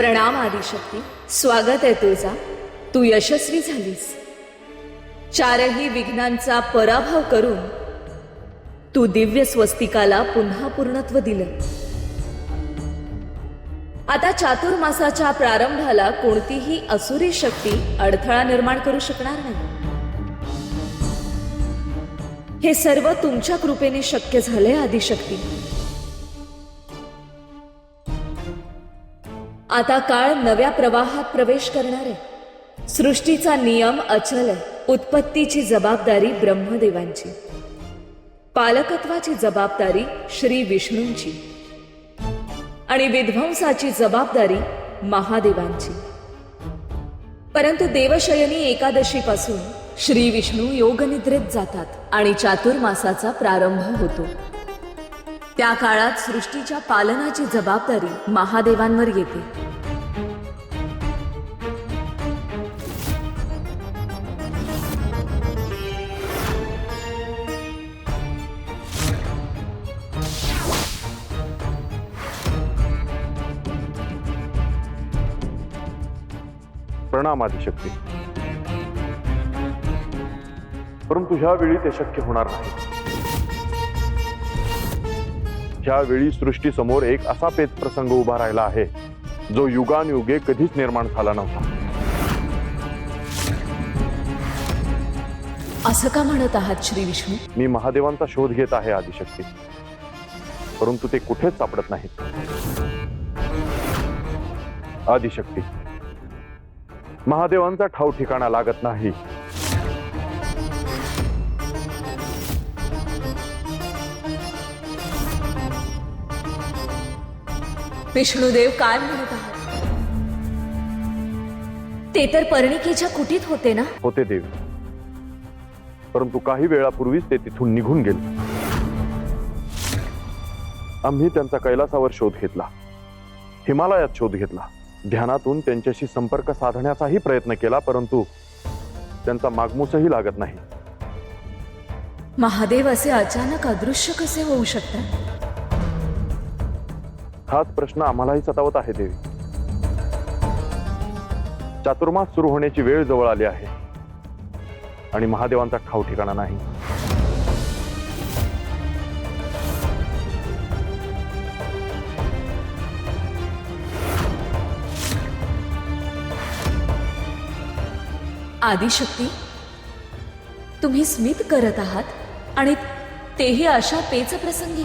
प्रणाम आदिशक्ती, स्वागत आहे तुझा। तू यशस्वी झालीस। चारही विघ्नांचा पराभव करून तू दिव्य स्वस्तिकाला पुन्हा पूर्णत्व दिलं। आता चातुर्मासाच्या प्रारंभाला कोणतीही असुरी शक्ती अडथळा निर्माण करू शकणार नाही। हे सर्व तुमच्या कृपेने शक्य झाले आदिशक्ती। आता काळ नव्या प्रवाहात प्रवेश करणार आहे। सृष्टीचा नियम अचल आहे। उत्पत्तीची जबाबदारी ब्रह्मदेवांची, पालकत्वाची जबाबदारी श्री विष्णूंची आणि विध्वंसाची जबाबदारी महादेवांची। परंतु देवशयनी एकादशीपासून श्री विष्णू योगनिद्रेत जातात आणि चातुर्मासाचा प्रारंभ होतो। त्या काळात सृष्टीच्या पालनाची जबाबदारी महादेवांवर येते। प्रणाम आदिशक्ती। परंतु ह्या वेळी ते शक्य होणार नाही। ह्यावेळी सृष्टी समोर एक असा पेच प्रसंग उभा राहिला आहे जो युगानुयुगे कधीच निर्माण झाला नव्हता। असं का म्हणत आहात श्री विष्णू? मी महादेवांचा शोध घेत आहे आदिशक्ती, परंतु ते कुठेच सापडत नाहीत। आदिशक्ती, महादेवांचा ठाव ठिकाणा लागत नाही। विष्णुदेव काय म्हणत आहात? ते तर पर्णिकेच्या कुटीत होते ना? होते देवी, परंतु काही वेळापूर्वीच ते तिथून निघून गेले। आम्ही त्यांचा कैलासावर शोध घेतला, हिमालयात शोध घेतला, ध्यानातून त्यांच्याशी संपर्क साधण्याचाही प्रयत्न केला, परंतु त्यांचा मागमूसही लागत नाही। महादेव असे अचानक अदृश्य कसे होऊ शकतात? हाच प्रश्न आम्हालाही सतावत आहे देवी। चातुर्मास सुरू होण्याची वेळ जवळ आली आहे आणि महादेवांचा ठाव ठिकाणा नाही। आदिशक्ती, तुम्ही स्मित करत आहात आणि तेही अशा पेच प्रसंगी।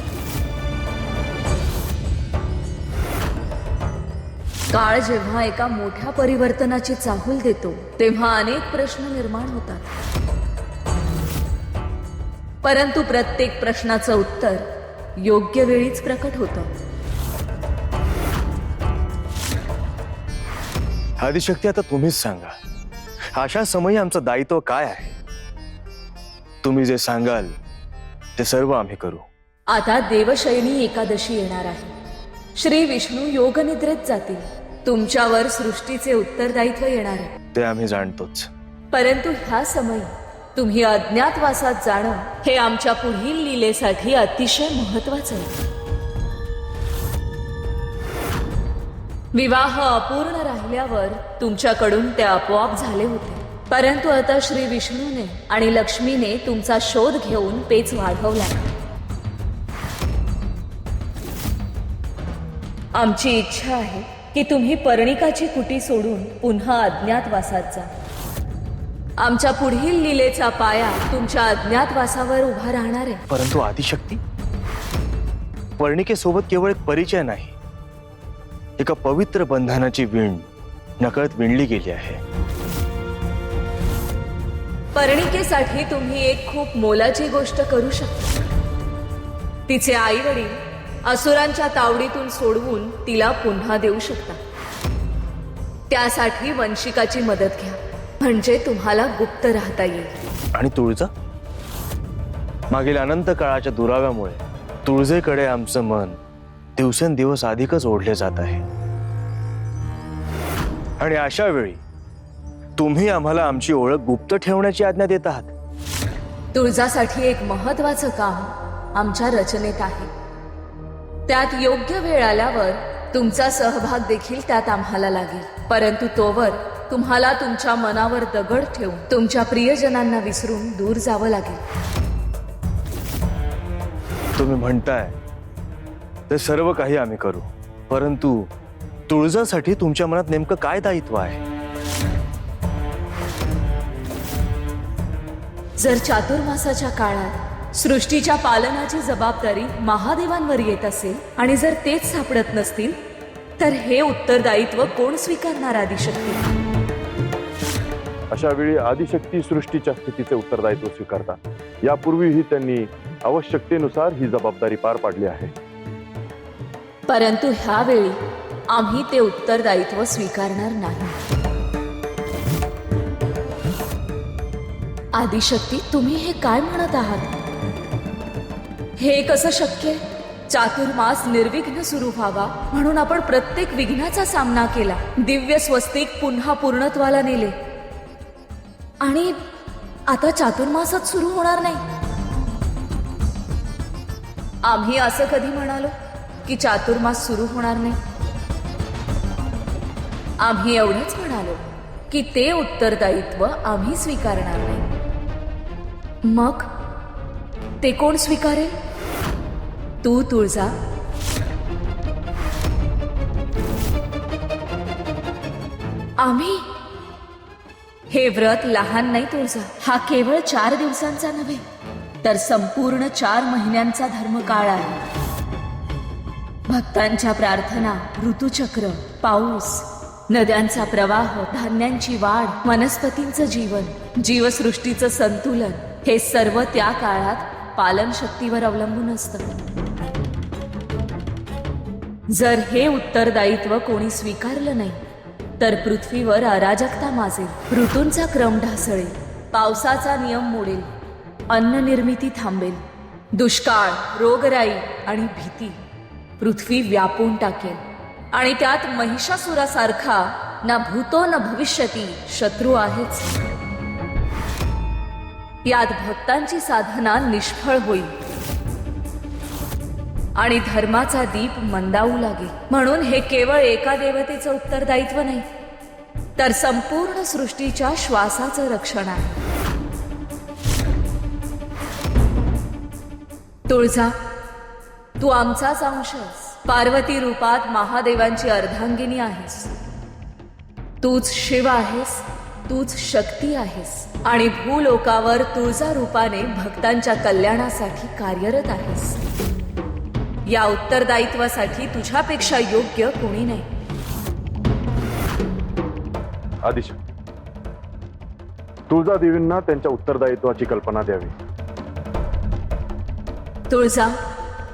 काळ जेव्हा एका मोठ्या परिवर्तनाची चाहूल देतो तेव्हा अनेक प्रश्न निर्माण होतात, परंतु प्रत्येक प्रश्नाचं उत्तर योग्य वेळीच प्रकट होतं। आदिशक्ती, आता तुम्हीच सांगा, अशा समयी आमचं दायित्व काय आहे? तुम्ही जे सांगाल ते सर्व आम्ही करू। आता देवशयनी एकादशी येणार आहे। श्री विष्णू योगनिद्रेत जातील। तुमच्यावर सृष्टीचे उत्तरदायित्व येणार आहे, ते आम्ही जाणतोच। परंतु ह्या समयी तुम्ही अज्ञातवासात जाणं हे आमच्या पुढील लीलेसाठी अतिशय महत्वाचं आहे। विवाह अपूर्ण राहिल्यावर तुमच्याकडून ते आपोआप झाले होते, परंतु आता श्री विष्णूने आणि लक्ष्मीने तुमचा शोध घेऊन पेच वाढवला। आमची इच्छा आहे की तुम्ही पर्णिकाची कुटी सोडून पुन्हा अज्ञातवासात जा। आमच्या पुढील लीलेचा पाया तुमच्या अज्ञातवासावर उभा राहणार आहे। परंतु आदिशक्ती, पर्णिकेसोबत केवळ एक परिचय नाही, एका पवित्र बंधनाची वीण नकळत विणली गेली आहे। पर्णिकेसाठी तुम्ही एक खूप मोलाची गोष्ट करू शकता। तिचे आई वडील असुरांच्या तावडीतून सोडवून तिला पुन्हा देऊ शकता। त्यासाठी वंशिकाची मदत घ्या, म्हणजे तुम्हाला गुप्त राहता येईल। आणि तुळजा? मागील अनंत काळाच्या दुराव्यामुळे तुळजेकडे आमचं मन दिवसेंदिवस अधिकच ओढले जात आहे, आणि अशा वेळी तुम्ही आम्हाला आमची ओळख गुप्त ठेवण्याची आज्ञा देत आहात। तुळजासाठी एक महत्वाचं काम आमच्या रचनेत आहे। त्यात योग्य वेळ आल्यावर तुमचा सहभाग देखील त्यात आम्हाला लागेल, परंतु तोवर तुम्हाला तुमच्या मनावर दगड ठेवून तुमच्या प्रियजनांना विसरून दूर जावं लागेल. तुम्ही म्हणताय ते सर्व काही आम्ही करू, परंतु तुळजासाठी तुमच्या मनात नेमकं काय दायित्व आहे? जर चातुर्मासाच्या काळात सृष्टीच्या पालनाची जबाबदारी महादेवांवर येत असेल आणि जर तेच सापडत नसतील तर हे उत्तरदायित्व कोण स्वीकारणार आदिशक्ती? अशा वेळी आदिशक्ती सृष्टीच्या स्थितीचे उत्तरदायित्व स्वीकारतात. यापूर्वीही त्यांनी आवश्यकतेनुसार ही जबाबदारी पार पाडली आहे. परंतु ह्यावेळी आम्ही ते उत्तरदायित्व स्वीकारणार नाही. आदिशक्ती, तुम्ही हे काय म्हणत आहात? हे कसं शक्य आहे? चातुर्मास निर्विघ्न सुरू व्हावा म्हणून आपण प्रत्येक विघ्नाचा सामना केला, दिव्य स्वस्तिक पुन्हा पूर्णत्वाला नेले, आणि आता चातुर्मासच सुरू होणार नाही. आम्ही असं कधी म्हणालो की चातुर्मास सुरू होणार नाही? आम्ही एवढंच म्हणालो की ते उत्तरदायित्व आम्ही स्वीकारणार नाही. मग ते कोण स्वीकारेल? तू तुळजा. आम्ही? हे व्रत लहान नाही तुळजा. हा केवळ 4 दिवसांचा नव्हे तर संपूर्ण 4 महिन्यांचा धर्मकाळ आहे. भक्तांच्या प्रार्थना, ऋतुचक्र, पाऊस, नद्यांचा प्रवाह, धान्यांची वाढ, वनस्पतींचं जीवन, जीवसृष्टीचं संतुलन, हे सर्व त्या काळात पालन शक्तीवर अवलंबून असतं. जर हे उत्तरदायित्व कोणी स्वीकारलं नाही तर पृथ्वीवर अराजकता माजेल, ऋतूंचा क्रम ढासळेल, पावसाचा नियम मोडेल, अन्न निर्मिती थांबेल, दुष्काळ, रोगराई आणि भीती पृथ्वी व्यापून टाकेल, आणि त्यात महिषासुरासारखा ना भूतो न भविष्यती शत्रू आहेच. यात भक्तांची साधना निष्फळ होईल आणि धर्माचा दीप मंदावू लागेल. म्हणून हे केवळ एका देवतेचं उत्तरदायित्व नाही तर संपूर्ण सृष्टीच्या श्वासाचं रक्षण आहे. तुळजा, तू आमचाच अंश आहेस. पार्वती रूपात महादेवांची अर्धांगिनी आहेस. तूच शिव आहेस, तूच शक्ती आहेस, आणि भूलोकावर तुळजा रूपाने भक्तांच्या कल्याणासाठी कार्यरत आहेस. या उत्तरदायित्वासाठी तुझ्यापेक्षा योग्य कोणी नाही. आदिशक्ती, तुळजा देवींना त्यांच्या उत्तरदायित्वाची कल्पना द्यावी. तुळजा,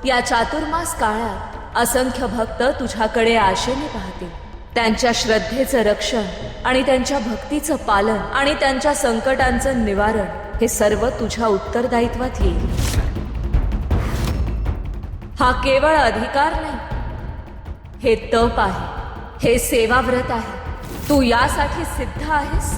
या चातुर्मास काळात असंख्य भक्त तुझ्याकडे आशेने पाहतील. त्यांच्या श्रद्धेचं रक्षण आणि त्यांच्या भक्तीचं पालन आणि त्यांच्या संकटांचं निवारण हे सर्व तुझ्या उत्तरदायित्वात येईल. हा केवळ अधिकार नाही, हे तप आहे, हे सेवाव्रत आहे. तू यासाठी सिद्ध आहेस.